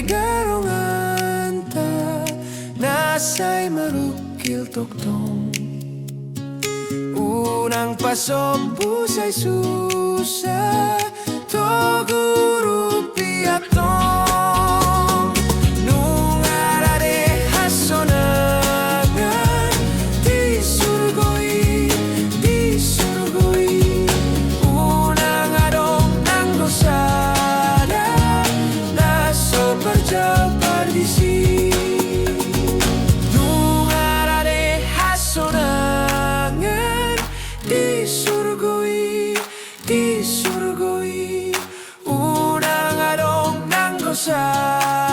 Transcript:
garungan ta nasa'y marukil tuktong. Unang pasok pusa'y susa to guru piatong. Nung arare hasonangan di surgoi unang adong nang dosada naso perjapardisi. Nung arare hasonangan di surgoi unang adong nang dosada